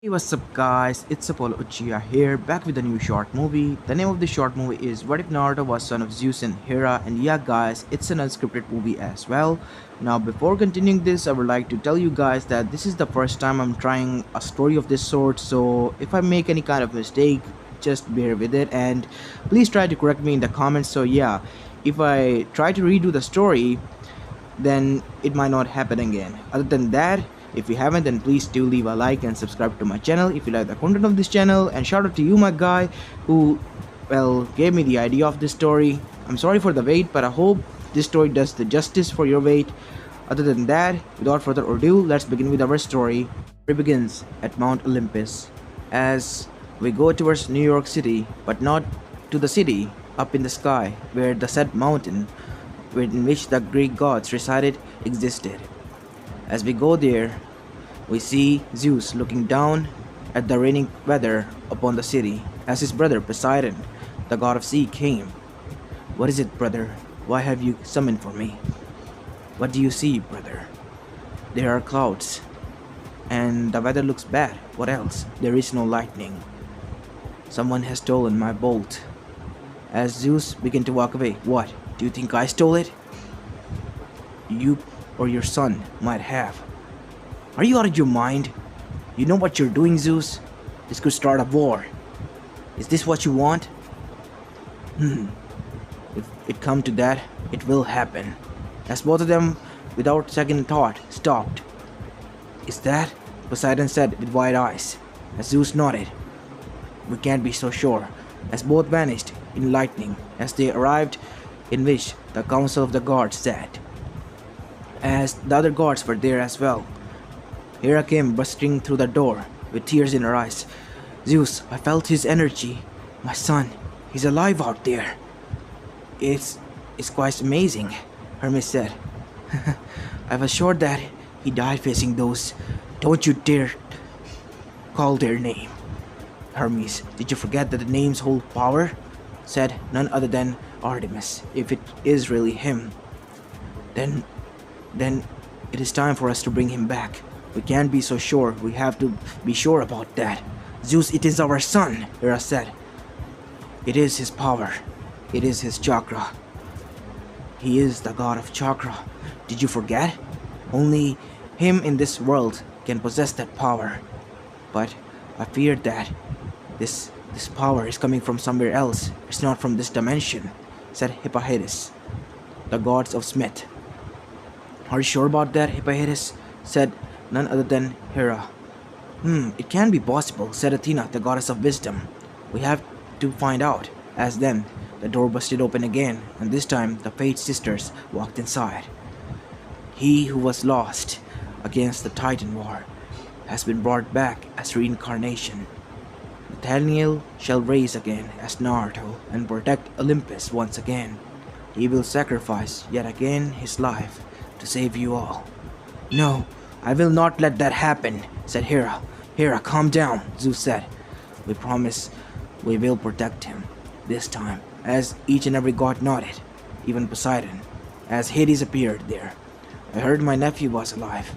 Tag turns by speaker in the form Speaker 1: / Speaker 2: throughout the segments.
Speaker 1: Hey, what's up guys, it's Apollo Uchiha here, back with a new short movie. The name of the short movie is What If Naruto Was Son of Zeus and Hera, and yeah guys, it's an unscripted movie as well. Now before continuing this, I would like to tell you guys that this is the first time I'm trying a story of this sort, so if I make any kind of mistake, just bear with it and please try to correct me in the comments. So yeah, if I try to redo the story, then it might not happen again. Other than that, if you haven't, then please do leave a like and subscribe to my channel if you like the content of this channel. And shout out to you, my guy, who, well, gave me the idea of this story. I'm sorry for the wait, but I hope this story does the justice for your wait. Other than that, without further ado, let's begin with our story. It begins at Mount Olympus as we go towards New York City, but not to the city, up in the sky, where the said mountain in which the Greek gods resided existed. As we go there, we see Zeus looking down at the raining weather upon the city as his brother Poseidon, the god of sea, came. "What is it, brother? Why have you summoned for me?" "What do you see, brother?" "There are clouds, and the weather looks bad. What else?" "There is no lightning. Someone has stolen my bolt." As Zeus began to walk away, "What? Do you think I stole it?" "You or your son might have." "Are you out of your mind? You know what you're doing, Zeus? This could start a war. Is this what you want?" If it come to that, it will happen." As both of them, without second thought, stopped. "Is that?" Poseidon said with wide eyes. As Zeus nodded. "We can't be so sure." As both vanished in lightning as they arrived in which the council of the gods sat. As the other gods were there as well, Hera came bursting through the door with tears in her eyes. "Zeus, I felt his energy. My son, he's alive out there." It's quite amazing," Hermes said. "I was sure that he died facing those. Don't you dare call their name." "Hermes, did you forget that the names hold power?" said none other than Artemis. "If it is really him, then it is time for us to bring him back. We can't be so sure. We have to be sure about that." "Zeus, it is our son," Hera said. "It is his power. It is his chakra. He is the god of chakra. Did you forget? Only him in this world can possess that power. But I feared that this power is coming from somewhere else. It's not from this dimension," said Hippolytus, the gods of Smith. "Are you sure about that, Hippolytus?" said none other than Hera. It can be possible," said Athena, the goddess of wisdom. "We have to find out." As then, the door busted open again, and this time the Fate sisters walked inside. "He who was lost against the Titan War has been brought back as reincarnation. Nathaniel shall rise again as Naruto and protect Olympus once again. He will sacrifice yet again his life to save you all." "No, I will not let that happen," said Hera. "Hera, calm down," Zeus said. "We promise we will protect him this time." As each and every god nodded, even Poseidon, as Hades appeared there. "I heard my nephew was alive."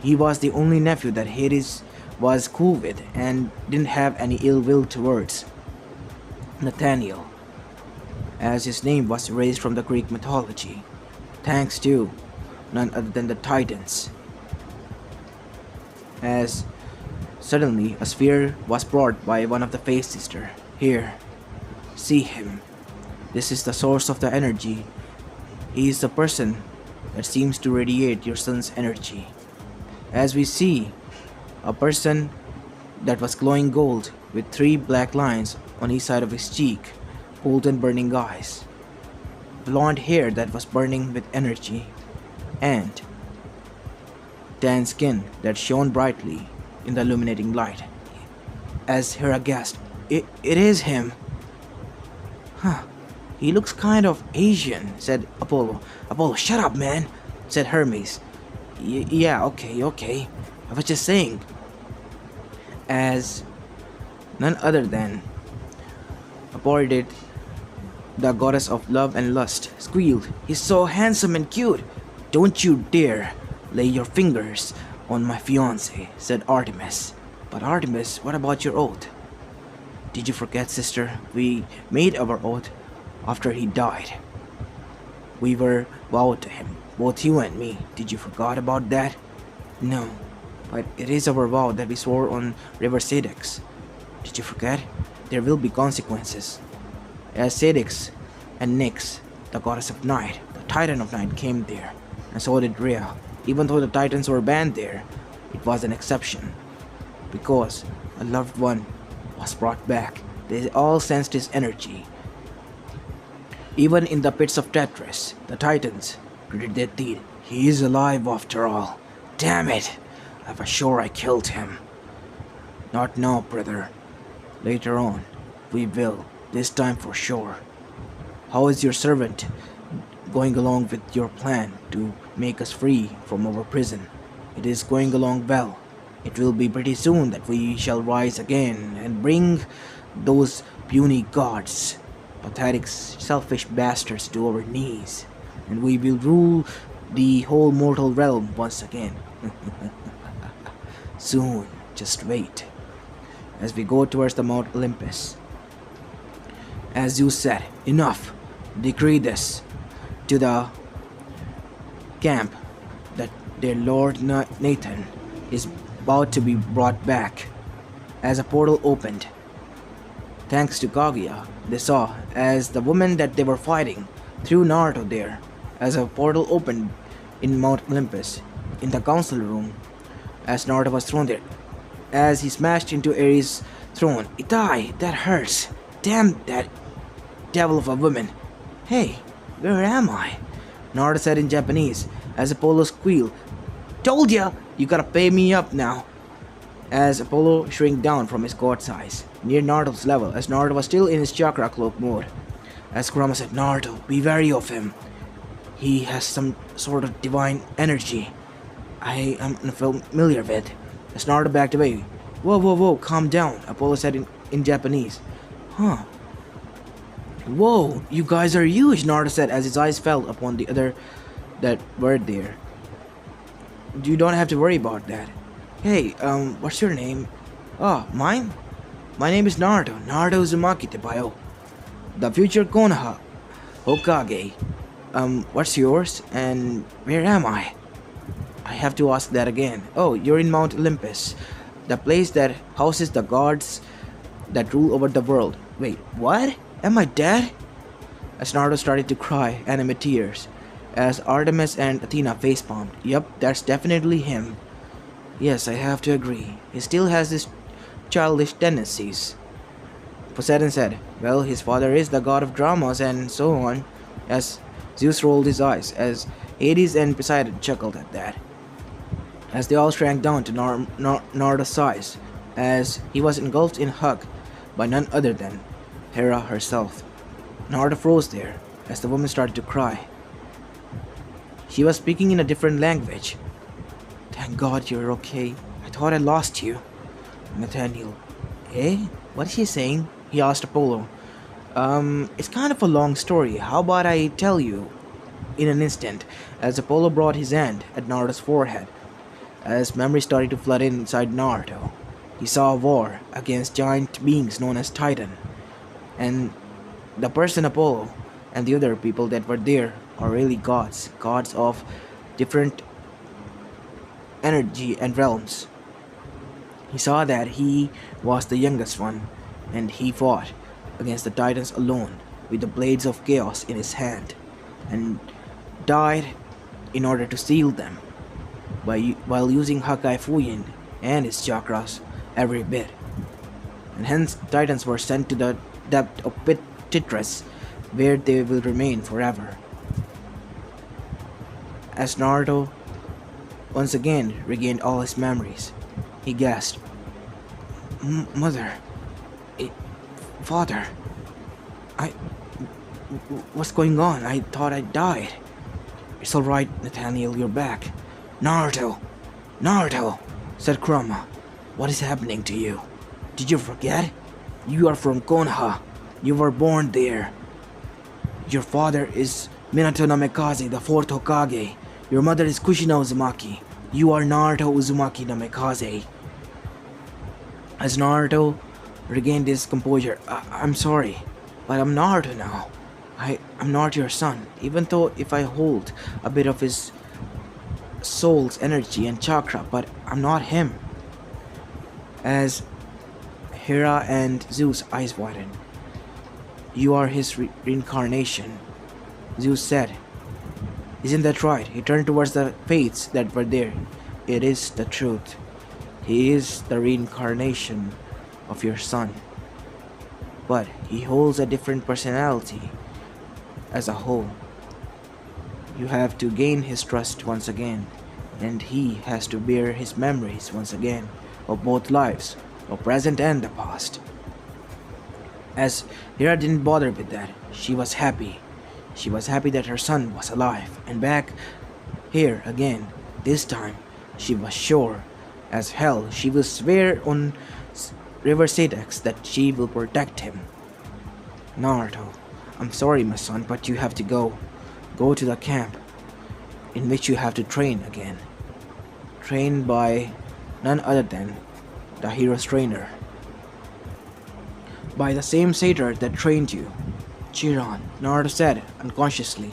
Speaker 1: He was the only nephew that Hades was cool with and didn't have any ill will towards. Nathaniel, as his name was erased from the Greek mythology, thanks to none other than the Titans. As suddenly a sphere was brought by one of the Face Sister. "Here, see him. This is the source of the energy. He is the person that seems to radiate your son's energy." As we see a person that was glowing gold with 3 black lines on each side of his cheek, golden burning eyes, blonde hair that was burning with energy, and tan skin that shone brightly in the illuminating light. As Hera gasped, It is him." "Huh, he looks kind of Asian," said Apollo. "Apollo, shut up, man," said Hermes. Yeah, okay. I was just saying." As none other than Aphrodite, the goddess of love and lust, squealed, "He's so handsome and cute. Don't you dare lay your fingers on my fiancé," said Artemis. But Artemis, what about your oath? Did you forget, sister? We made our oath after he died. We were vowed to him, both you and me. Did you forget about that? No, but it is our vow that we swore on River Sadex. Did you forget? There will be consequences. As Sadex and Nyx, the goddess of night, the titan of night, came there, and so did Rhea. Even though the titans were banned there, it was an exception. Because a loved one was brought back, they all sensed his energy. Even in the pits of Tetris, the titans gritted their teeth. He is alive after all. Damn it! I was sure I killed him. Not now, brother. Later on, we will. This time for sure. How is your servant going along with your plan to make us free from our prison? It is going along well. It will be pretty soon that we shall rise again and bring those puny gods, pathetic, selfish bastards, to our knees, and we will rule the whole mortal realm once again. Soon, just wait. As we go towards the Mount Olympus, as Zeus said, enough. Decree this to the camp that their Lord Nathan is about to be brought back. As a portal opened, thanks to Kaguya, they saw as the woman that they were fighting threw Naruto there. As a portal opened in Mount Olympus, in the council room, as Naruto was thrown there, as he smashed into Ares' throne. Itai, that hurts. Damn that devil of a woman. Hey, where am I? Naruto said in Japanese, as Apollo squealed. Told ya, you gotta pay me up now. As Apollo shrank down from his god size, near Naruto's level, as Naruto was still in his chakra cloak mode. As Kurama said, Naruto, be wary of him. He has some sort of divine energy I am unfamiliar with. As Naruto backed away. Whoa, calm down, Apollo said in Japanese. Huh. Whoa, you guys are huge, Naruto said as his eyes fell upon the other that were there. You don't have to worry about that. Hey, what's your name? Oh, mine? My name is Naruto Uzumaki Tebayo. The future Konoha Hokage. What's yours? And where am I? I have to ask that again. Oh, you're in Mount Olympus, the place that houses the gods that rule over the world. Wait, what? Am I dead? As Naruto started to cry, anime tears, as Artemis and Athena facepalmed. Yup, that's definitely him. Yes, I have to agree. He still has his childish tendencies. Poseidon said, well, his father is the god of dramas and so on, as Zeus rolled his eyes, as Hades and Poseidon chuckled at that. As they all shrank down to Naruto's size, as he was engulfed in a hug by none other than Hera herself. Naruto froze there, as the woman started to cry. She was speaking in a different language. Thank God you're okay. I thought I lost you. Nathaniel. Eh? What is he saying? He asked Apollo. It's kind of a long story. How about I tell you in an instant, as Apollo brought his hand at Naruto's forehead. As memory started to flood inside Naruto, he saw a war against giant beings known as Titan. And the person Apollo and the other people that were there are really gods of different energy and realms. He saw that he was the youngest one, and he fought against the Titans alone with the blades of chaos in his hand, and died in order to seal them while using Hakai Fuyin and his chakras every bit. And hence Titans were sent to the depth of Tetris, where they will remain forever. As Naruto once again regained all his memories, he gasped, Mother, Father, what's going on? I thought I died. It's alright, Nathaniel, you're back. Naruto, said Kurama. What is happening to you? Did you forget? You are from Konoha. You were born there. Your father is Minato Namikaze, the fourth Hokage. Your mother is Kushina Uzumaki. You are Naruto Uzumaki Namikaze. As Naruto regained his composure, I'm sorry, but I'm Naruto now. I'm not your son, even though if I hold a bit of his soul's energy and chakra, but I'm not him. As Hera and Zeus' eyes widened. You are his reincarnation, Zeus said. Isn't that right? He turned towards the fates that were there. It is the truth. He is the reincarnation of your son. But he holds a different personality as a whole. You have to gain his trust once again, and he has to bear his memories once again of both lives, the present and the past. As Hera didn't bother with that, she was happy. She was happy that her son was alive and back here again. This time, she was sure as hell she will swear on River Sadex that she will protect him. Naruto, I'm sorry, my son, but you have to go. Go to the camp in which you have to train again. Trained by none other than the hero's trainer. By the same satyr that trained you, Chiron, Naruto said unconsciously.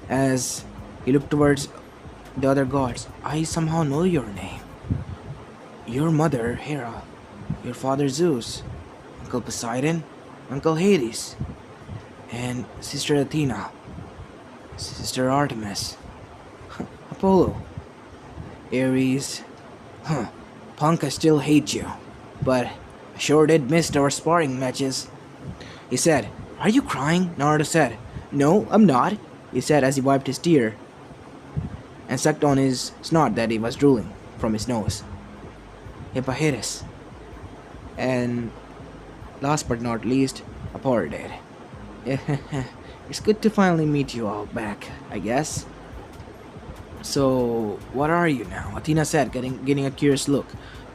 Speaker 1: As he looked towards the other gods, I somehow know your name. Your mother, Hera. Your father, Zeus. Uncle Poseidon. Uncle Hades. And Sister Athena. Sister Artemis. Apollo. Ares. Punk, I still hate you. But I sure did miss our sparring matches. He said, Are you crying? Naruto said. No, I'm not, he said as he wiped his tear and sucked on his snot that he was drooling from his nose. Hippolytus. And last but not least, Apollo did. It's good to finally meet you all back, I guess. So, what are you now? Athena said, getting a curious look.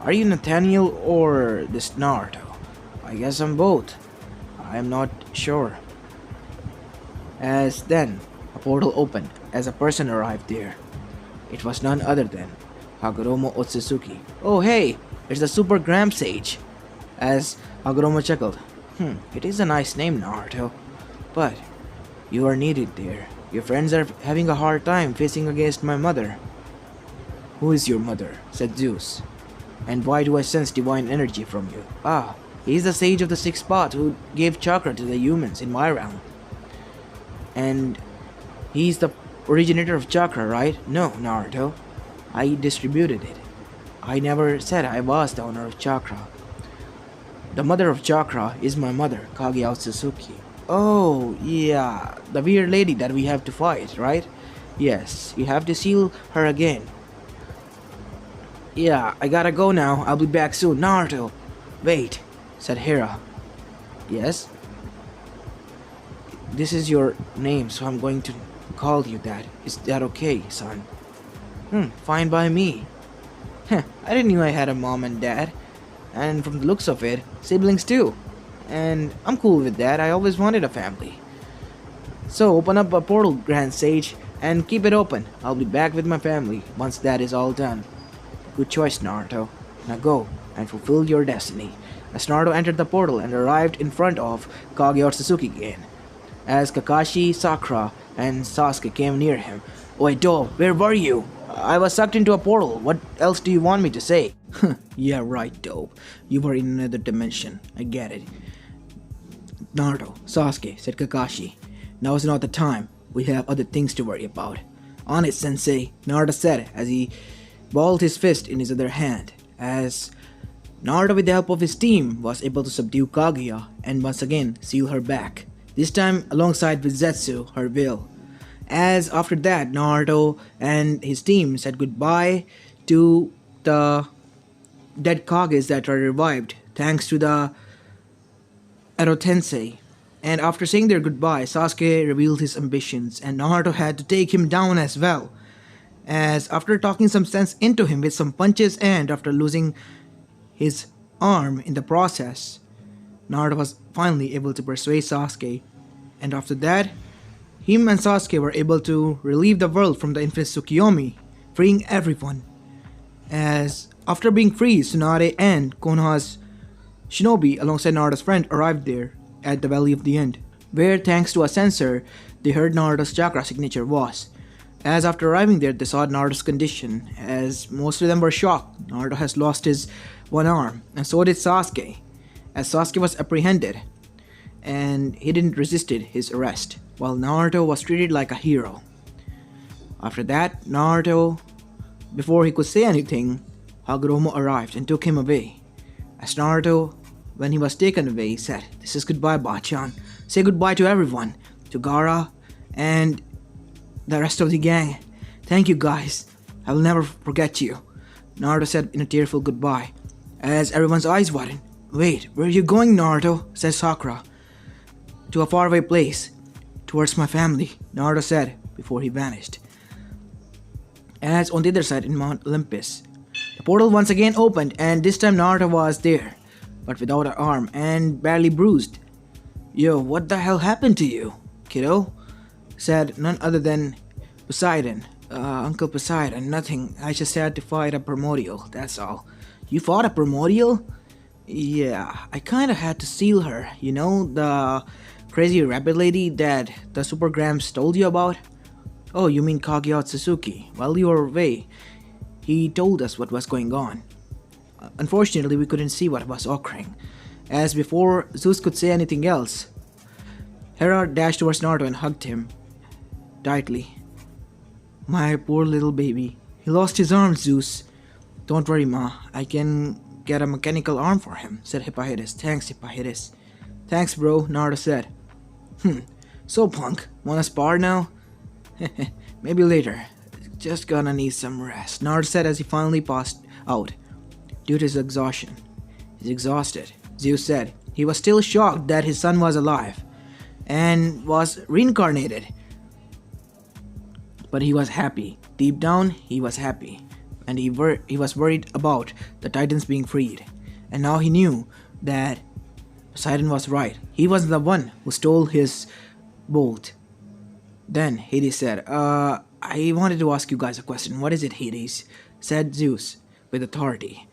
Speaker 1: Are you Nathaniel or this Naruto? I guess I'm both. I'm not sure. As then, a portal opened as a person arrived there. It was none other than Hagoromo Otsutsuki. Oh hey, it's the Super Gram Sage. As Hagoromo chuckled. It is a nice name, Naruto. But you are needed there. Your friends are having a hard time facing against my mother. Who is your mother? Said Zeus. And why do I sense divine energy from you? Ah, he is the sage of the sixth path who gave chakra to the humans in my realm. And he's the originator of chakra, right? No, Naruto. I distributed it. I never said I was the owner of chakra. The mother of chakra is my mother, Kaguya Otsutsuki. Oh, yeah, the weird lady that we have to fight, right? Yes, you have to seal her again. Yeah, I gotta go now. I'll be back soon. Naruto! Wait, said Hera. Yes? This is your name, so I'm going to call you that. Is that okay, son? Fine by me. I didn't know I had a mom and dad. And from the looks of it, siblings too. And I'm cool with that. I always wanted a family. So open up a portal, Grand Sage, and keep it open. I'll be back with my family once that is all done. Good choice, Naruto. Now go and fulfill your destiny. As Naruto entered the portal and arrived in front of Kaguya Otsutsuki again. As Kakashi, Sakura, and Sasuke came near him. Wait, Dove, where were you? I was sucked into a portal. What else do you want me to say? Yeah, right, Dove. You were in another dimension. I get it. Naruto, Sasuke, said Kakashi. Now is not the time. We have other things to worry about. On it, Sensei, Naruto said as he balled his fist in his other hand. As Naruto, with the help of his team, was able to subdue Kaguya and once again seal her back. This time alongside with Zetsu, her will. As after that, Naruto and his team said goodbye to the dead Kages that were revived thanks to the Ero Tensei. And after saying their goodbye, Sasuke revealed his ambitions and Naruto had to take him down as well. As after talking some sense into him with some punches and after losing his arm in the process, Naruto was finally able to persuade Sasuke. And after that, him and Sasuke were able to relieve the world from the infamous Tsukiyomi, freeing everyone. As After being freed, Tsunade and Konoha's shinobi alongside Naruto's friend arrived there at the Valley of the End, where thanks to a sensor, they heard Naruto's chakra signature was. As after arriving there, they saw Naruto's condition, as most of them were shocked. Naruto has lost his one arm, and so did Sasuke, as Sasuke was apprehended, and he didn't resisted his arrest, while Naruto was treated like a hero. After that, Naruto, before he could say anything, Hagoromo arrived and took him away. As Naruto, when he was taken away, said, "This is goodbye, Bachan. Say goodbye to everyone, to Gaara, and the rest of the gang. Thank you guys. I will never forget you." Naruto said in a tearful goodbye, as everyone's eyes widened. "Wait, where are you going, Naruto?" said Sakura. "To a faraway place. Towards my family," Naruto said before he vanished. As on the other side in Mount Olympus, the portal once again opened, and this time Naruto was there, but without an arm and barely bruised. "Yo, what the hell happened to you, kiddo?" said none other than Poseidon. Uncle Poseidon, nothing. I just had to fight a primordial, that's all." "You fought a primordial?" "Yeah, I kinda had to steal her. You know, the crazy rabbit lady that the Super Grams told you about?" "Oh, you mean Kaguya Tsuzuki. While you were away, he told us what was going on. Unfortunately, we couldn't see what was occurring, as before Zeus could say anything else." Hera dashed towards Naruto and hugged him tightly. "My poor little baby. He lost his arm, Zeus." "Don't worry, Ma. I can get a mechanical arm for him," said Hippolytus. "Thanks, Hippolytus." "Thanks, bro," Naruto said. So punk, wanna spar now?" "Maybe later. Just gonna need some rest," Naruto said as he finally passed out due to his exhaustion. "He's exhausted," Zeus said. He was still shocked that his son was alive and was reincarnated. But he was happy. Deep down, he was happy. And he was worried about the Titans being freed. And now he knew that Poseidon was right. He was the one who stole his bolt. Then Hades said, I wanted to ask you guys a question." "What is it, Hades?" said Zeus with authority.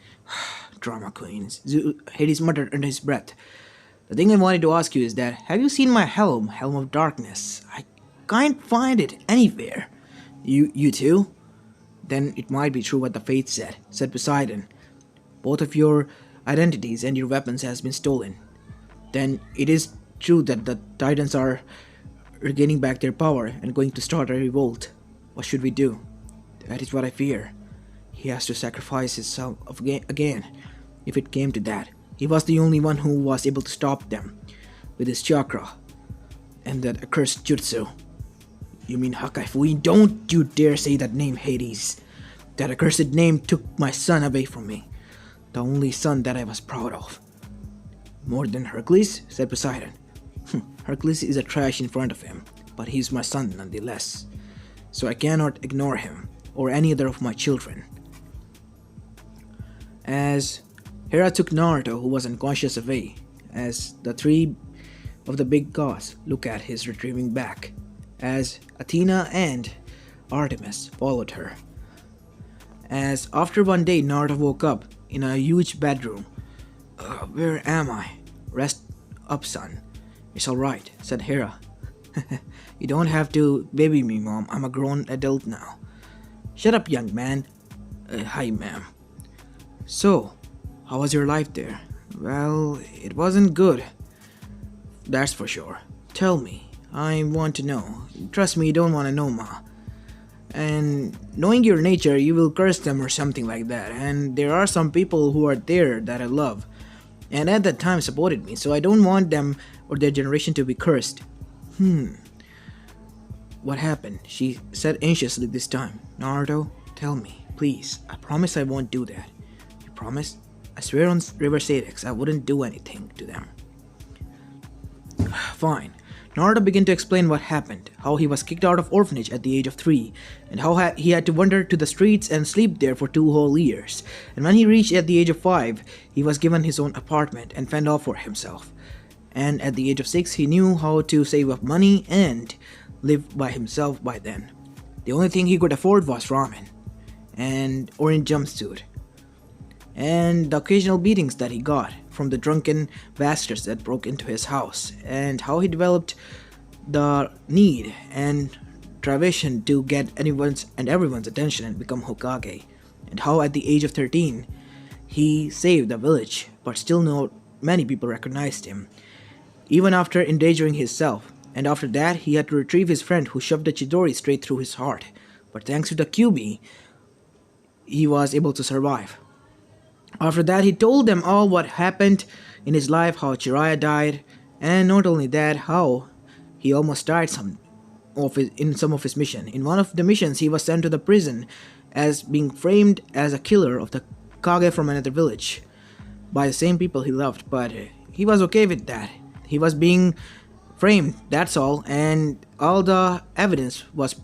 Speaker 1: "Drama queens," Hades muttered under his breath. "The thing I wanted to ask you is that, have you seen my helm of darkness? I can't find it anywhere." You too?" "Then it might be true what the fates said Poseidon. Both of your identities and your weapons has been stolen. Then it is true that the Titans are regaining back their power and going to start a revolt. What should we do?" "That is what I fear. He has to sacrifice himself again, if it came to that. He was the only one who was able to stop them with his chakra and that accursed jutsu." "You mean Hakai Fui? Don't you dare say that name, Hades. That accursed name took my son away from me. The only son that I was proud of." "More than Hercules?" said Poseidon. "Hercules is a trash in front of him, but he's my son nonetheless. So I cannot ignore him, or any other of my children." As Hera took Naruto, who was unconscious, away, as the three of the big gods look at his retrieving back, as Athena and Artemis followed her. As after one day Naruto woke up in a huge bedroom. Where am I?" "Rest up, son. It's alright," said Hera. "You don't have to baby me, Mom. I'm a grown adult now." "Shut up, young man." Hi, ma'am." "So, how was your life there?" "Well, it wasn't good. That's for sure." "Tell me. I want to know. Trust me, you don't want to know, Ma. And knowing your nature, you will curse them or something like that. And there are some people who are there that I love, and at that time supported me, so I don't want them or their generation to be cursed." "What happened?" she said anxiously this time. "Naruto, tell me, please. I promise I won't do that." "You promise?" "I swear on River Sadex I wouldn't do anything to them." "Fine." Naruto began to explain what happened, how he was kicked out of orphanage at the age of 3, and how he had to wander to the streets and sleep there for 2 whole years. And when he reached at the age of 5, he was given his own apartment and fend off for himself. And at the age of 6, he knew how to save up money and live by himself by then. The only thing he could afford was ramen and orange jumpsuit. and the occasional beatings that he got from the drunken bastards that broke into his house, and how he developed the need and tradition to get anyone's and everyone's attention and become Hokage, and how at the age of 13 he saved the village, but still not many people recognized him, even after endangering himself. And after that, he had to retrieve his friend who shoved a Chidori straight through his heart. But thanks to the QB, he was able to survive. After that, he told them all what happened in his life, how Jiraiya died, and not only that, how he almost died in some of his mission. In one of the missions, he was sent to the prison as being framed as a killer of the Kage from another village by the same people he loved, but he was okay with that. He was being framed, that's all, and all the evidence was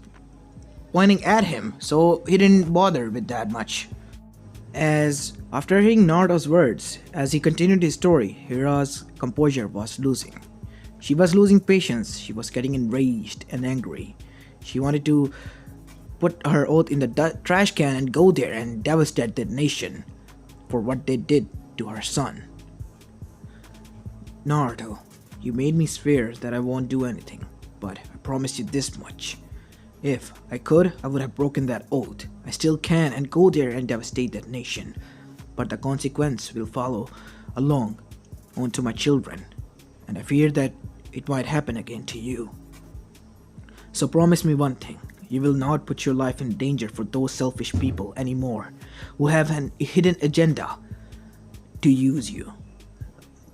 Speaker 1: pointing at him, so he didn't bother with that much. As after hearing Naruto's words, as he continued his story, Hera's composure was losing. She was losing patience, she was getting enraged and angry. She wanted to put her oath in the trash can and go there and devastate the nation for what they did to her son. Naruto, you made me swear that I won't do anything, but I promise you this much. If I could, I would have broken that oath. I still can and go there and devastate that nation, but the consequence will follow along onto my children, and I fear that it might happen again to you. So promise me one thing. You will not put your life in danger for those selfish people anymore who have an hidden agenda to use you.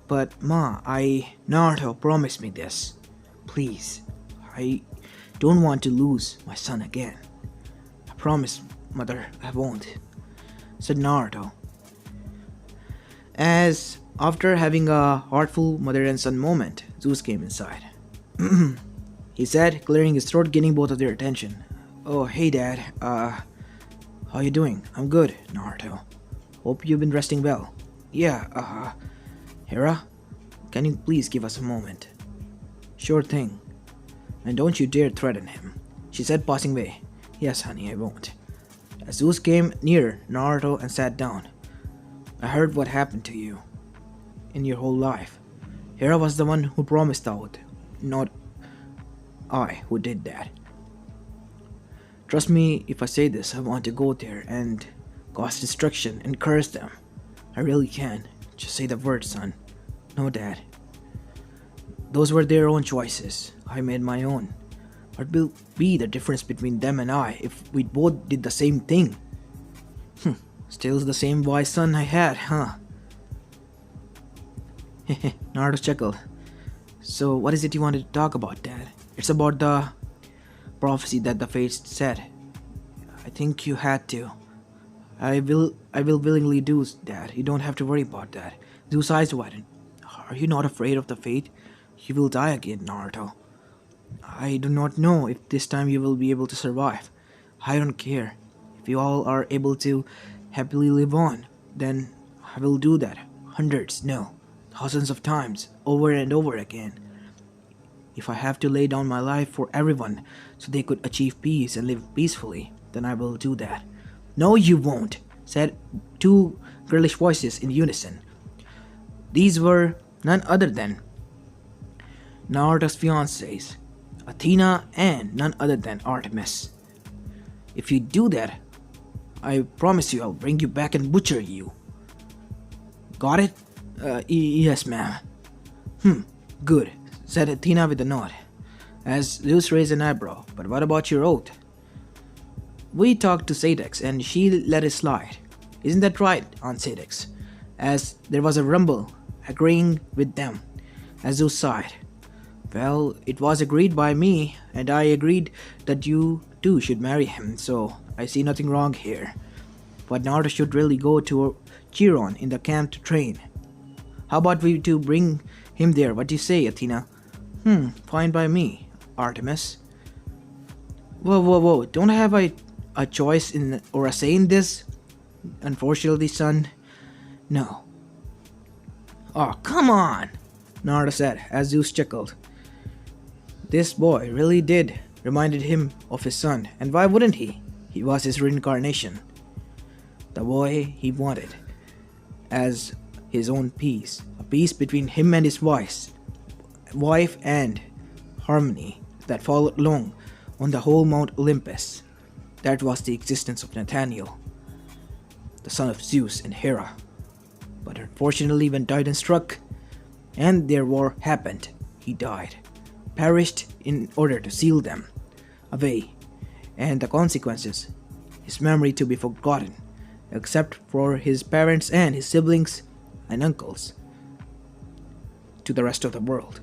Speaker 1: But Naruto, promise me this. Please, I don't want to lose my son again. I promise, mother, I won't, said Naruto. As after having a heartful mother and son moment, Zeus came inside. He said, clearing his throat, getting both of their attention. Oh, hey dad, how you doing? I'm good, Naruto. Hope you've been resting well. Yeah, Hera, can you please give us a moment? Sure thing. And don't you dare threaten him, she said, passing away. Yes, honey, I won't. As Zeus came near Naruto and sat down. I heard what happened to you in your whole life. Hera was the one who promised the oath, not I who did that. Trust me if I say this, I want to go there and cause destruction and curse them. I really can. Just say the word, son. No, Dad. Those were their own choices. I made my own. What will be the difference between them and I if we both did the same thing? Still the same wise son I had, huh? Naruto chuckled. So what is it you wanted to talk about, Dad? It's about the prophecy that the fates said. I think you had to. I will willingly do, Dad. You don't have to worry about that. Zeus' eyes widened. Are you not afraid of the fate? You will die again, Naruto. I do not know if this time you will be able to survive. I don't care. If you all are able to happily live on, then I will do that. Hundreds, no, thousands of times, over and over again. If I have to lay down my life for everyone so they could achieve peace and live peacefully, then I will do that. No, you won't, said two girlish voices in unison. These were none other than Naruto's fiancées, Athena, and none other than Artemis. If you do that, I promise you I'll bring you back and butcher you. Got it? Yes, ma'am. Good, said Athena with a nod, as Zeus raised an eyebrow. But what about your oath? We talked to Sadex and she let it slide. Isn't that right, Aunt Sadex? As there was a rumble, agreeing with them, as Zeus sighed. Well, it was agreed by me, and I agreed that you too should marry him, so I see nothing wrong here. But Naruto should really go to Chiron in the camp to train. How about we two bring him there? What do you say, Athena? Fine by me, Artemis. Whoa, don't I have a choice in or a say in this? Unfortunately, son, no. Oh, come on, Naruto said as Zeus chuckled. This boy really did reminded him of his son, and why wouldn't he? He was his reincarnation. The boy he wanted. as his own peace, a peace between him and his wife and harmony that followed long on the whole Mount Olympus. That was the existence of Nathaniel, the son of Zeus and Hera. But unfortunately, when Titan struck and their war happened, he died, perished in order to seal them away, and the consequences, his memory to be forgotten, except for his parents and his siblings and uncles, to the rest of the world.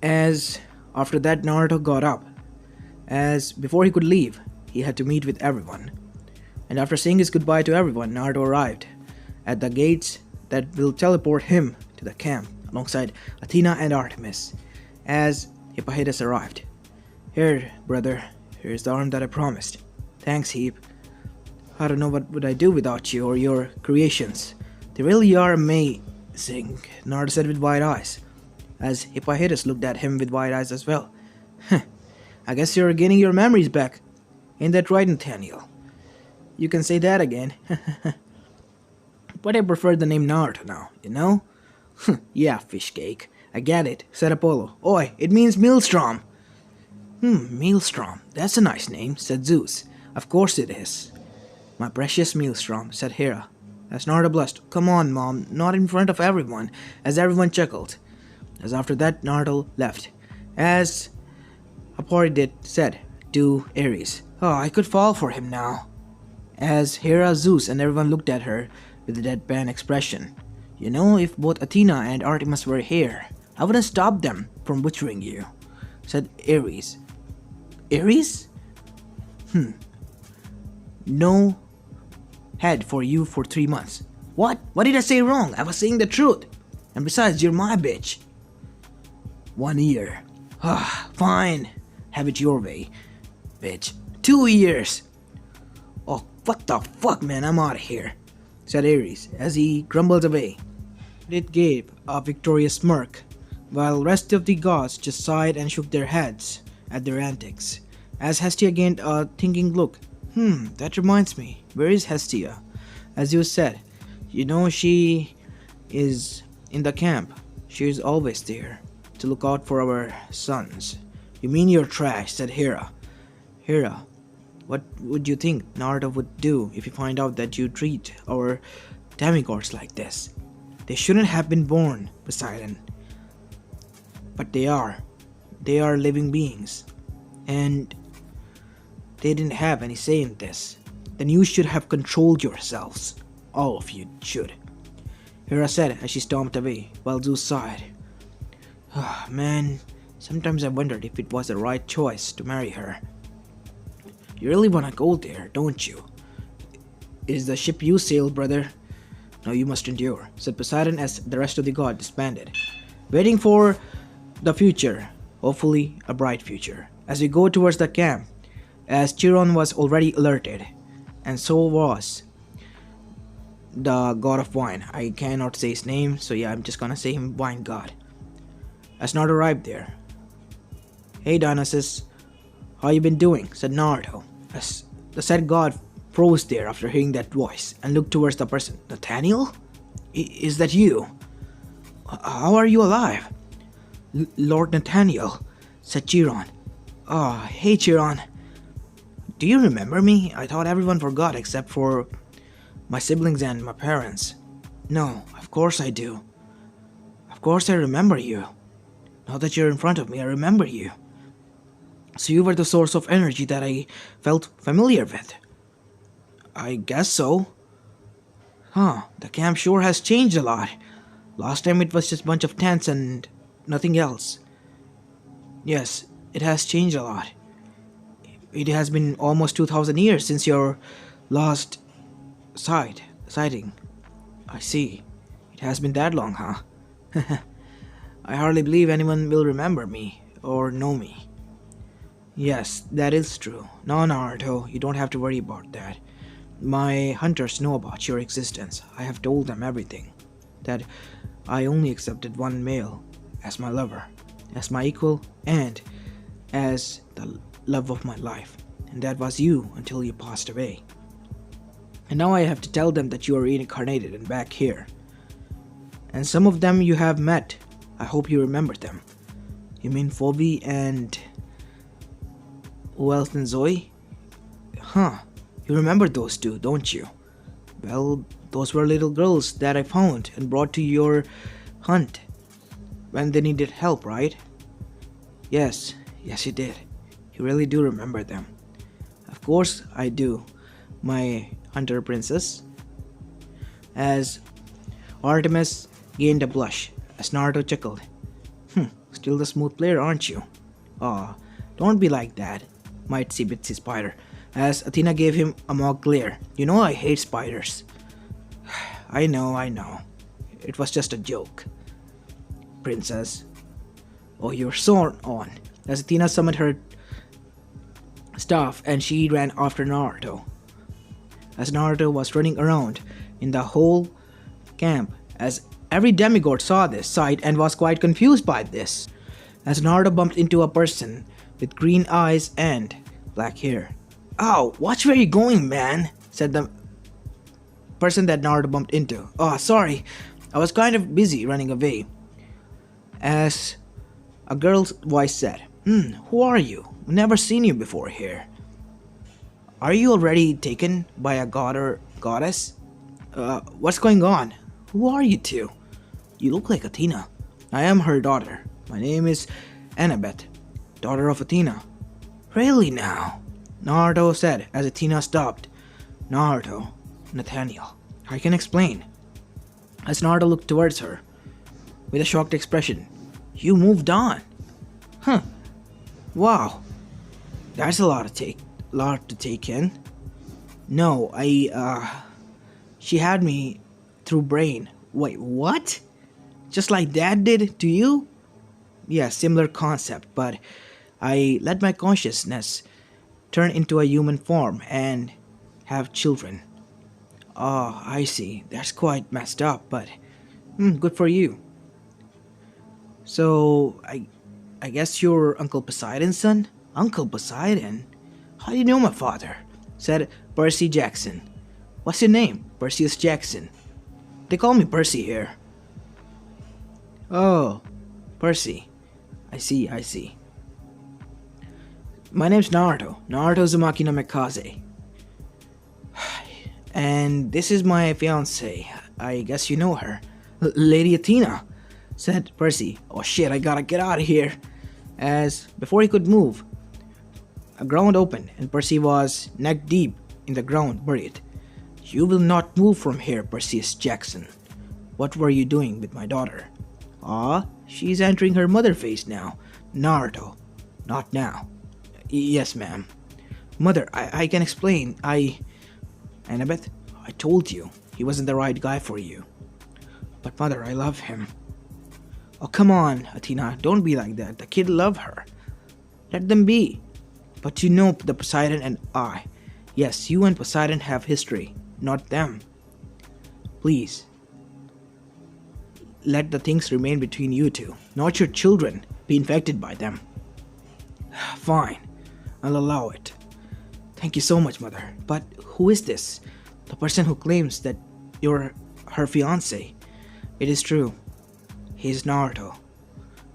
Speaker 1: As after that, Naruto got up, as before he could leave, he had to meet with everyone. And after saying his goodbye to everyone, Naruto arrived at the gates that will teleport him to the camp alongside Athena and Artemis. As Hippolytus arrived, "Here, brother, here's the arm that I promised." "Thanks, Heap. I don't know what would I do without you or your creations. They really are amazing," Naruto said with wide eyes, as Hippolytus looked at him with wide eyes as well. "I guess you're gaining your memories back. Ain't that right, Nathaniel?" "You can say that again." "But I prefer the name Naruto now, you know?" "Yeah, fish cake. I get it," said Apollo. "Oi, it means Maelstrom." Maelstrom. That's a nice name," said Zeus. "Of course it is." "My precious Maelstrom," said Hera. As Naruto blushed, "Come on, Mom, not in front of everyone," as everyone chuckled. As after that, Naruto left. As Hippolytus said to Ares, "Oh, I could fall for him now." As Hera, Zeus, and everyone looked at her with a deadpan expression. "You know, if both Athena and Artemis were here, I wouldn't stop them from butchering you," said Ares. "Ares? No head for you for 3 months." "What? What did I say wrong? I was saying the truth. And besides, you're my bitch." "1 year. Fine. Have it your way, bitch. 2 years. "Oh, what the fuck, man, I'm out of here," said Ares as he grumbled away. It gave a victorious smirk, while rest of the gods just sighed and shook their heads at their antics, as Hestia gained a thinking look. That reminds me, where is Hestia?" As you said, "You know, she is in the camp. She is always there to look out for our sons." "You mean you're trash," said Hera. "Hera, what would you think Naruto would do if you find out that you treat our demigods like this? They shouldn't have been born, Poseidon. But they are. They are living beings. And they didn't have any say in this. Then you should have controlled yourselves. All of you should," Hera said as she stomped away, while Zeus sighed. Man, sometimes I wondered if it was the right choice to marry her." "You really want to go there, don't you? It is the ship you sail, brother. Now you must endure," said Poseidon as the rest of the gods disbanded, waiting for the future, hopefully a bright future. As we go towards the camp, as Chiron was already alerted, and so was the god of wine. I cannot say his name, so yeah, I'm just gonna say him wine god. As Naruto arrived there. "Hey Dionysus, how you been doing?" said Naruto, as the said god froze there after hearing that voice and looked towards the person. "Nathaniel? Is that you? How are you alive?" "Lord Nathaniel," said Chiron. "Oh, hey Chiron. Do you remember me? I thought everyone forgot except for my siblings and my parents." "No, of course I do. Of course I remember you. Now that you're in front of me, I remember you. So you were the source of energy that I felt familiar with." "I guess so." The camp sure has changed a lot. Last time it was just a bunch of tents and nothing else." "Yes, it has changed a lot. It has been almost 2,000 years since your last sighting." "I see. It has been that long, huh?" "I hardly believe anyone will remember me or know me." "Yes, that is true. No, Naruto, you don't have to worry about that. My hunters know about your existence. I have told them everything. That I only accepted one male as my lover, as my equal, and as the love of my life. And that was you until you passed away." And now I have to tell them that you are reincarnated and back here. And some of them you have met. I hope you remember them. You mean Phoebe and... who else than Zoe? Huh, you remember those two, don't you? Well, those were little girls that I found and brought to your hunt when they needed help, right? Yes, you did. You really do remember them. Of course I do, my hunter princess. As Artemis gained a blush, as Naruto chuckled. Still the smooth player, aren't you? Aw, don't be like that, Mightsy Bitsy Spider, as Athena gave him a mock glare. You know I hate spiders. I know. It was just a joke. Princess. Oh, you're so on. As Athena summoned her staff and she ran after Naruto. As Naruto was running around in the whole camp, as every demigod saw this sight and was quite confused by this. As Naruto bumped into a person with green eyes and black hair. Ow, watch where you're going, man, said the person that Naruto bumped into. Oh, sorry, I was kind of busy running away. As a girl's voice said, who are you? Never seen you before here. Are you already taken by a god or goddess? What's going on? Who are you two? You look like Athena. I am her daughter. My name is Annabeth, daughter of Athena. Really now? Naruto said as Athena stopped. Naruto, Nathaniel. I can explain. As Naruto looked towards her with a shocked expression. You moved on. Huh. Wow. That's a lot to take in. No, she had me through brain. Wait, what? Just like Dad did to you? Yeah, similar concept, but I let my consciousness turn into a human form and have children. Oh, I see. That's quite messed up, but good for you. So, I guess you're Uncle Poseidon's son? Uncle Poseidon? How do you know my father? Said Percy Jackson. What's your name? Perseus Jackson. They call me Percy here. Oh, Percy. I see. My name's Naruto. Naruto Uzumaki no Mikaze. And this is my fiancée. I guess you know her. Lady Athena, said Percy. Oh shit, I gotta get out of here. As before he could move, a ground opened and Percy was neck deep in the ground, buried. You will not move from here, Perseus Jackson. What were you doing with my daughter? Ah, she's entering her mother phase now. Naruto, not now. Yes, ma'am. Mother, I can explain. Annabeth, I told you, he wasn't the right guy for you. But mother, I love him. Oh, come on, Athena, don't be like that. The kid love her. Let them be. But you know the Poseidon and I. Yes, you and Poseidon have history, not them. Please. Let the things remain between you two, not your children be infected by them. Fine, I'll allow it. Thank you so much, mother. But who is this? The person who claims that you're her fiancé. It is true. He is Naruto.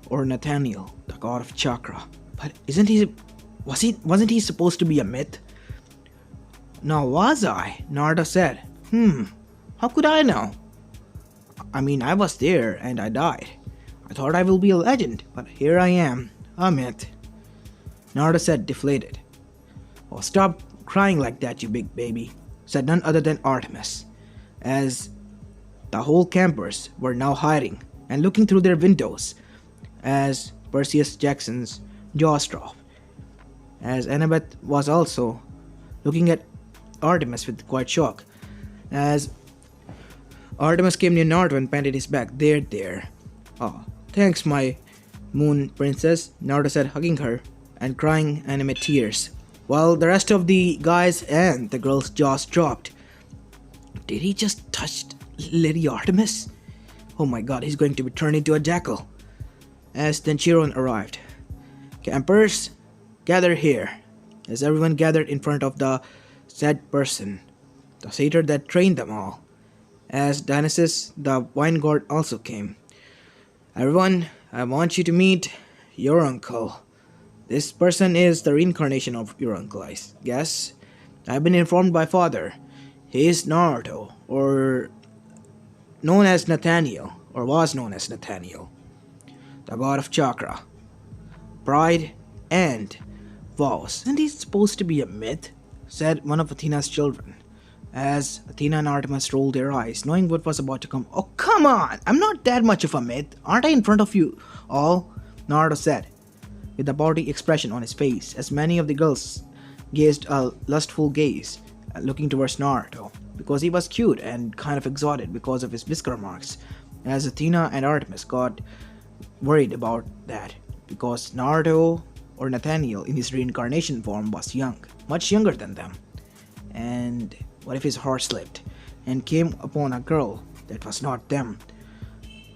Speaker 1: Or Nathaniel, the god of chakra. But wasn't he supposed to be a myth? No, was I? Naruto said. How could I know? I mean, I was there and I died. I thought I will be a legend, but here I am, a myth. Naruto said, deflated. Oh, stop crying like that, you big baby, said none other than Artemis, as the whole campers were now hiding and looking through their windows as Perseus Jackson's jaws dropped, as Annabeth was also looking at Artemis with quite shock, as Artemis came near Naruto and patted his back. There. Oh, thanks, my moon princess, Naruto said, hugging her and crying anime tears, while the rest of the guys and the girl's jaws dropped. Did he just touch Lady Artemis? Oh my god, he's going to be turned into a jackal. As then Chiron arrived. Campers, gather here. As everyone gathered in front of the said person, the satyr that trained them all. As Dionysus, the wine god, also came. Everyone, I want you to meet your uncle. This person is the reincarnation of your uncle, I guess. I've been informed by father. He is Naruto, or known as Nathaniel, or was known as Nathaniel, the god of chakra, pride, and vows. Isn't he supposed to be a myth? Said one of Athena's children. As Athena and Artemis rolled their eyes, knowing what was about to come. Oh, come on! I'm not that much of a myth. Aren't I in front of you all? Naruto said, with a bawdy expression on his face, as many of the girls gazed a lustful gaze, looking towards Naruto, because he was cute and kind of exotic because of his whisker marks. As Athena and Artemis got worried about that, because Naruto, or Nathaniel in his reincarnation form, was young, much younger than them. And what if his heart slipped and came upon a girl that was not them?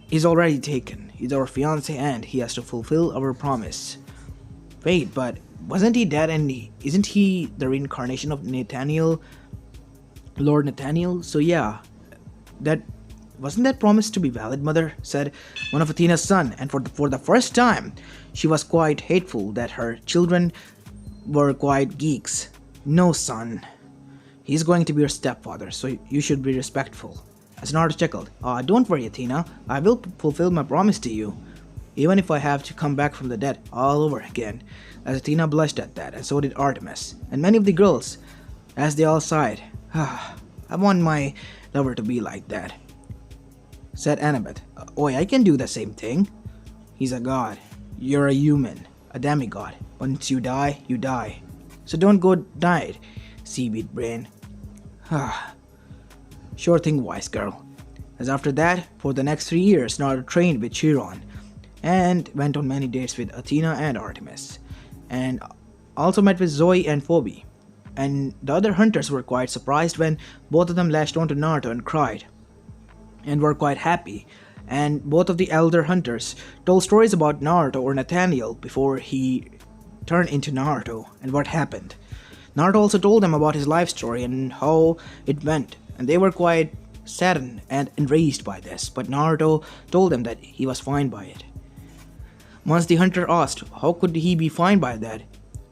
Speaker 1: He's already taken. He's our fiancé and he has to fulfill our promise. Wait, but wasn't he dead and isn't he the reincarnation of Nathaniel, Lord Nathaniel? So yeah, that wasn't that promise to be valid, mother? Said one of Athena's son, and for the first time, she was quite hateful that her children were quite geeks. No, son. He's going to be your stepfather, so you should be respectful. As Naruto chuckled, don't worry, Athena. I will fulfill my promise to you, even if I have to come back from the dead all over again. As Athena blushed at that, and so did Artemis, and many of the girls, as they all sighed. I want my lover to be like that, said Annabeth. Oi, I can do the same thing. He's a god. You're a human, a demigod. Once you die, you die. So don't go died, seaweed brain. Sure thing, wise girl. As after that, for the next 3 years, Naruto trained with Chiron and went on many dates with Athena and Artemis, and also met with Zoe and Phoebe. And the other hunters were quite surprised when both of them latched onto Naruto and cried, and were quite happy. And both of the elder hunters told stories about Naruto or Nathaniel before he turned into Naruto and what happened. Naruto also told them about his life story and how it went, and they were quite saddened and enraged by this, but Naruto told them that he was fine by it. Once the hunter asked how could he be fine by that,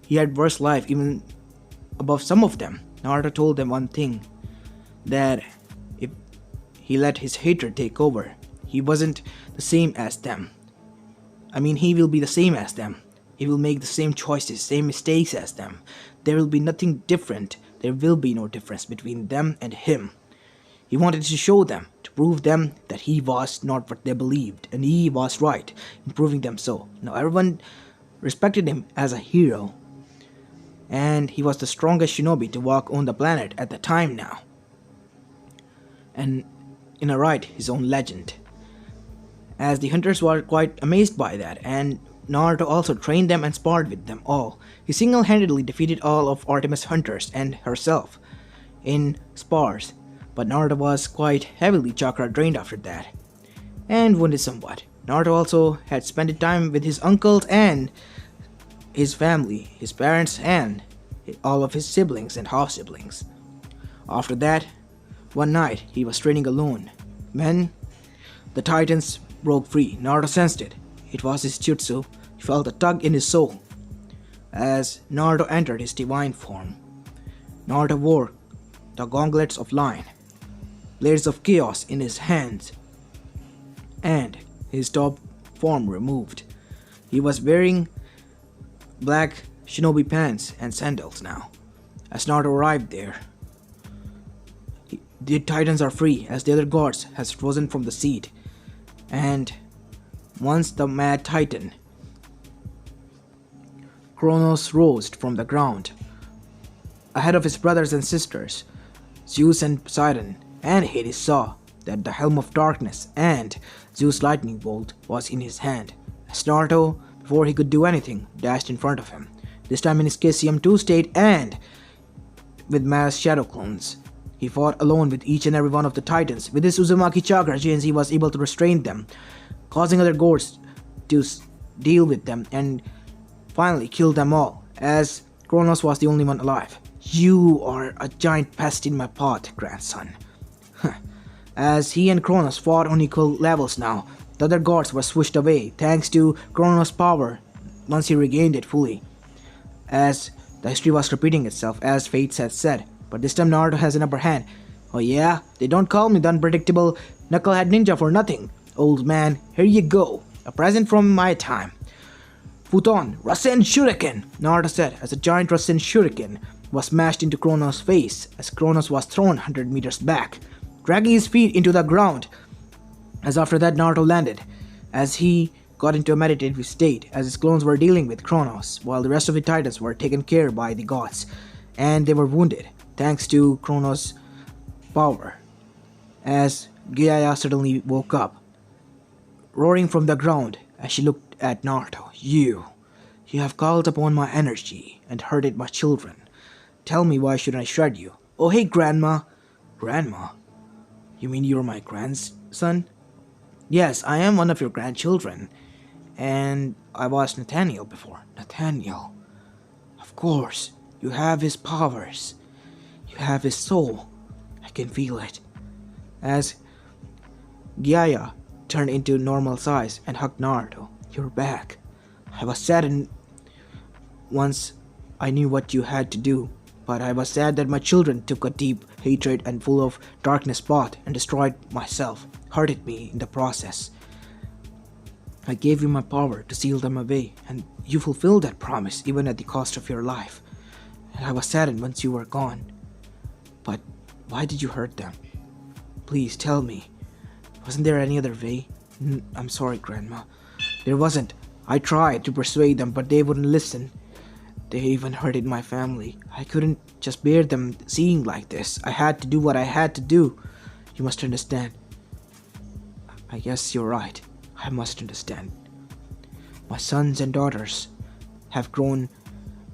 Speaker 1: he had worse life even above some of them. Naruto told them one thing, that if he let his hatred take over, he wasn't the same as them. I mean, he will be the same as them. He will make the same choices, same mistakes as them. There will be nothing different. There will be no difference between them and him. He wanted to show them, to prove them that he was not what they believed, and he was right in proving them so. Now everyone respected him as a hero, and he was the strongest shinobi to walk on the planet at the time now, and in a right, his own legend. As the hunters were quite amazed by that, and Naruto also trained them and sparred with them all. He single-handedly defeated all of Artemis' hunters and herself in spars, but Naruto was quite heavily chakra drained after that, and wounded somewhat. Naruto also had spent time with his uncles and his family, his parents and all of his siblings and half-siblings. After that, one night he was training alone when the Titans broke free. Naruto sensed it. It was his jutsu. He felt a tug in his soul as Naruto entered his divine form. Naruto wore the gauntlets of lion, blades of chaos in his hands, and his top form removed. He was wearing black shinobi pants and sandals now. As Naruto arrived there, the Titans are free as the other gods has risen from the seat, and once the mad Titan Kronos rose from the ground ahead of his brothers and sisters, Zeus and Poseidon and Hades saw that the helm of darkness and Zeus' lightning bolt was in his hand. As Naruto, before he could do anything, dashed in front of him, this time in his KCM2 state and with mass shadow clones. He fought alone with each and every one of the Titans. With his Uzumaki chakra chains, he was able to restrain them, causing other gods to deal with them and finally kill them all, as Kronos was the only one alive. You are a giant pest in my path, grandson. As he and Kronos fought on equal levels now, the other gods were swished away thanks to Kronos' power once he regained it fully. As the history was repeating itself, as Fates had said, but this time Naruto has an upper hand. Oh yeah? They don't call me the unpredictable knucklehead ninja for nothing. Old man, here you go. A present from my time. Futon, Rasen Shuriken, Naruto said as a giant Rasen Shuriken was smashed into Kronos' face as Kronos was thrown 100 meters back, dragging his feet into the ground. As after that Naruto landed, as he got into a meditative state as his clones were dealing with Kronos, while the rest of the titans were taken care by the gods, and they were wounded thanks to Kronos' power. As Kaguya suddenly woke up, roaring from the ground as she looked at Naruto. You have called upon my energy and hurted my children. Tell me, why should I shred you? Oh hey grandma. Grandma? You mean you're my grandson? Yes, I am one of your grandchildren. And I was Nathaniel before. Nathaniel? Of course. You have his powers. You have his soul. I can feel it. As Kaguya turned into normal size and hugged Naruto. You're back. I was saddened once I knew what you had to do, but I was sad that my children took a deep hatred and full of darkness path and destroyed myself, hurted me in the process. I gave you my power to seal them away, and you fulfilled that promise even at the cost of your life. And I was saddened once you were gone. But why did you hurt them? Please tell me. Wasn't there any other way? I'm sorry, Grandma. There wasn't. I tried to persuade them, but they wouldn't listen. They even hurted my family. I couldn't just bear them seeing like this. I had to do what I had to do. You must understand. I guess you're right. I must understand. My sons and daughters have grown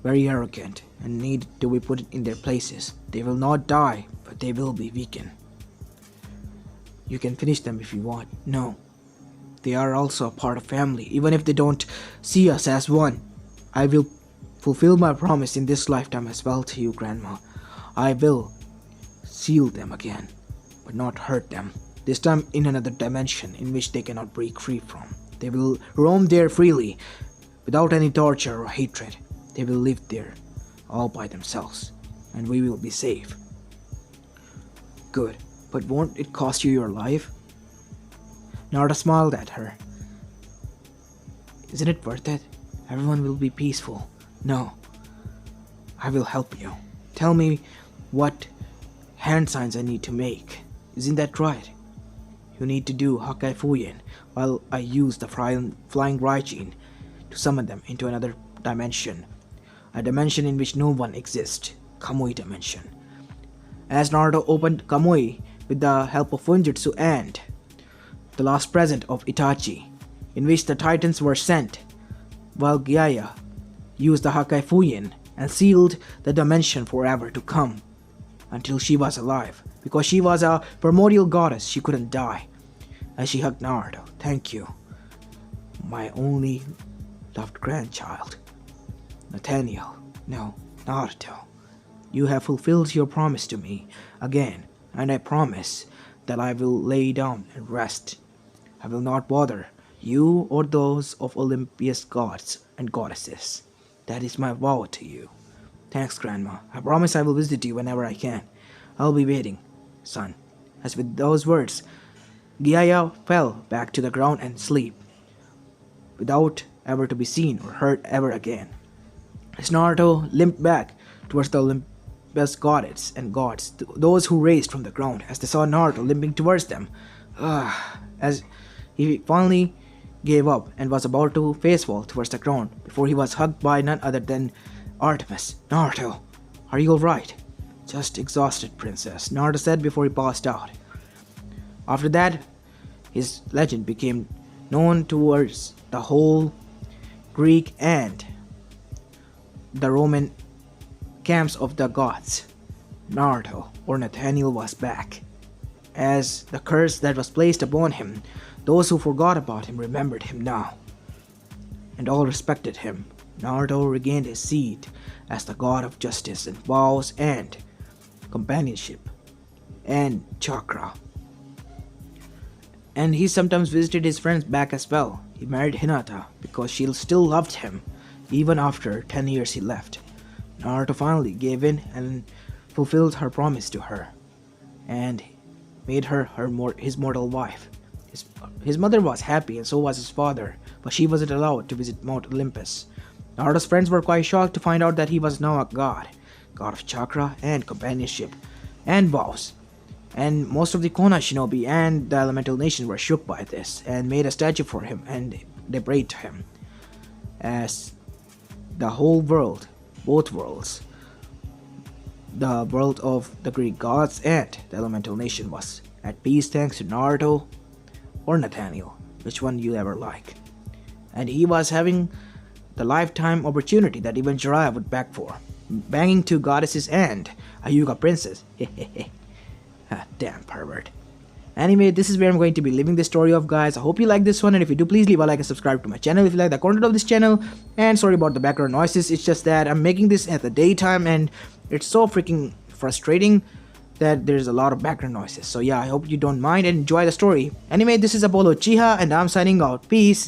Speaker 1: very arrogant and need to be put in their places. They will not die, but they will be weakened. You can finish them if you want. No. They are also a part of family, even if they don't see us as one. I will fulfill my promise in this lifetime as well to you, Grandma. I will seal them again, but not hurt them. This time in another dimension in which they cannot break free from. They will roam there freely, without any torture or hatred. They will live there, all by themselves, and we will be safe. Good, but won't it cost you your life? Naruto smiled at her. Isn't it worth it? Everyone will be peaceful. No. I will help you. Tell me what hand signs I need to make. Isn't that right? You need to do Hakai Fuyin while I use the flying Raijin to summon them into another dimension. A dimension in which no one exists. Kamui dimension. As Naruto opened Kamui with the help of Funjutsu and the last present of Itachi, in which the Titans were sent, while Kaguya used the Hakai Fuyin and sealed the dimension forever to come, until she was alive. Because she was a primordial goddess, she couldn't die. As she hugged Naruto, thank you, my only loved grandchild. Nathaniel, no, Naruto, you have fulfilled your promise to me again, and I promise that I will lay down and rest. I will not bother you or those of Olympus gods and goddesses. That is my vow to you. Thanks, Grandma. I promise I will visit you whenever I can. I'll be waiting, son. As with those words, Kaguya fell back to the ground and sleep, without ever to be seen or heard ever again. As Naruto limped back towards the Olympus goddess and gods, those who raised from the ground as they saw Naruto limping towards them, as he finally gave up and was about to face fall towards the ground before he was hugged by none other than Artemis. Naruto, are you alright? Just exhausted, princess, Naruto said before he passed out. After that, his legend became known towards the whole Greek and the Roman camps of the gods. Naruto, or Nathaniel, was back. As the curse that was placed upon him, those who forgot about him remembered him now, and all respected him Naruto regained his seat as the god of justice and vows and companionship and chakra. And he sometimes visited his friends back as well. He married Hinata because she still loved him even after 10 years he left. Naruto finally gave in and fulfilled her promise to her and made her his mortal wife. His mother was happy and so was his father, but she wasn't allowed to visit Mount Olympus. Naruto's friends were quite shocked to find out that he was now a god of chakra and companionship and vows. And most of the Konoha shinobi and the elemental nation were shook by this and made a statue for him and they prayed to him. As the whole world, both worlds, the world of the Greek gods and the elemental nation was at peace thanks to Naruto or Nathaniel, which one you ever like. And he was having the lifetime opportunity that even Jiraiya would beg for, banging two goddesses and a Hyuga princess. Damn pervert. Anyway, this is where I'm going to be leaving this story off, guys. I hope you like this one, and if you do, please leave a like and subscribe to my channel if you like the content of this channel. And sorry about the background noises, it's just that I'm making this at the daytime and it's so freaking frustrating that there's a lot of background noises. So yeah, I hope you don't mind and enjoy the story. Anyway, this is Apollo Uchiha and I'm signing out. Peace.